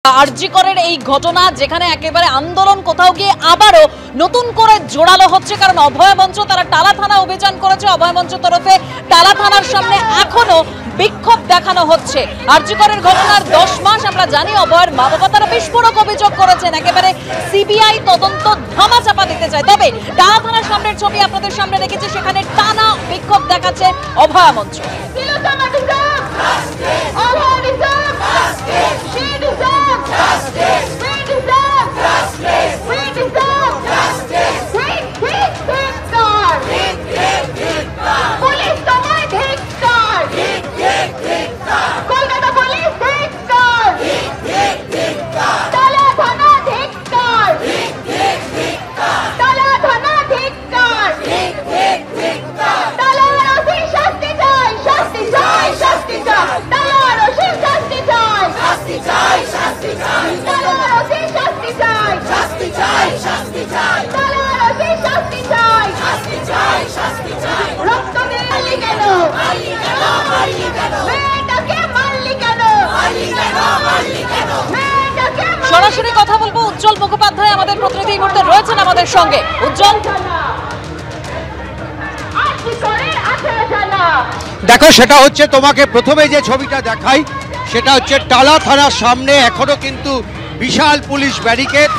আরজিকরের এই ঘটনা যেখানে একেবারে আন্দোলন কোথাও গিয়ে আবারও নতুন করে জোরালো হচ্ছে, কারণ অভয় মঞ্চ তারা টালা থানা অভিযান করেছে। অভয় মঞ্চ তরফে টালা থানার সামনে এখনো বিক্ষোভ দেখানো হচ্ছে। আরজিকরের ঘটনার 10 মাস আমরা জানি, অভয়ের মা বাবা তারা বিস্ফোরক অভিযোগ করেছেন, একেবারে সিবিআই তদন্ত ধামাচাপা দিতে চায়। তবে টালা থানার সামনের ছবি আপনাদের সামনে রেখেছে, সেখানে টানা বিক্ষোভ দেখাচ্ছে অভয় মঞ্চ। সরাসরি কথা বলবো, উজ্জ্বল মুখোপাধ্যায় আমাদের প্রতিনিধি এই মুহূর্তে রয়েছেন আমাদের সঙ্গে। উজ্জ্বল, দেখো, সেটা হচ্ছে তোমাকে প্রথমে যে ছবিটা দেখাই, সেটা হচ্ছে টালা থানার সামনে এখনো কিন্তু বিশাল পুলিশ ব্যারিকেড,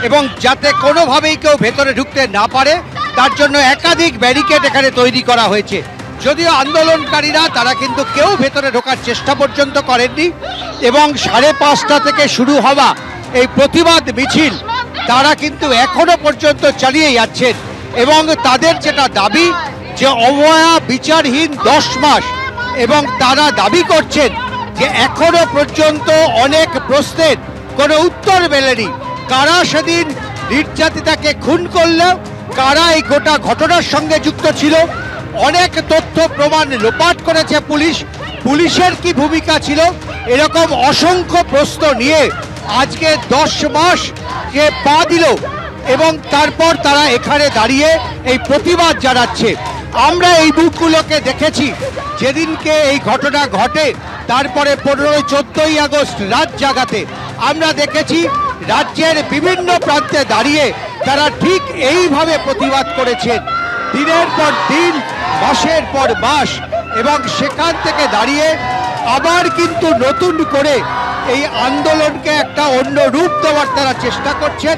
এবং যাতে কোনোভাবেই কেউ ভেতরে ঢুকতে না পারে তার জন্য একাধিক ব্যারিকেড এখানে তৈরি করা হয়েছে। যদিও আন্দোলনকারীরা তারা কিন্তু কেউ ভেতরে ঢোকার চেষ্টা পর্যন্ত করেননি, এবং 5:30 থেকে শুরু হওয়া এই প্রতিবাদ মিছিল তারা কিন্তু এখনো পর্যন্ত চালিয়ে যাচ্ছেন। এবং তাদের যেটা দাবি যে অভয়া বিচারহীন 10 মাস, এবং তারা দাবি করছেন যে এখনো পর্যন্ত অনেক প্রশ্নের কোনো উত্তর মেলেনি। কারা সেদিন নির্যাতিতাকে খুন করল, কারা এই গোটা ঘটনার সঙ্গে যুক্ত ছিল, অনেক তথ্য প্রমাণ লোপাট করেছে পুলিশ, পুলিশের কি ভূমিকা ছিল, এরকম অসংখ্য প্রশ্ন নিয়ে আজকে 10 মাস কে পা দিল, এবং তারপর তারা এখানে দাঁড়িয়ে এই প্রতিবাদ জানাচ্ছে। আমরা এই বুকগুলোকে দেখেছি যেদিনকে এই ঘটনা ঘটে, তারপরে 15-14 আগস্ট রাত জাগাতে আমরা দেখেছি রাজ্যের বিভিন্ন প্রান্তে দাঁড়িয়ে তারা ঠিক এইভাবে প্রতিবাদ করেছেন দিনের পর দিন, মাসের পর মাস, এবং সেখান থেকে দাঁড়িয়ে আবার কিন্তু নতুন করে এই আন্দোলনকে একটা অন্য রূপ দেওয়ার তারা চেষ্টা করছেন।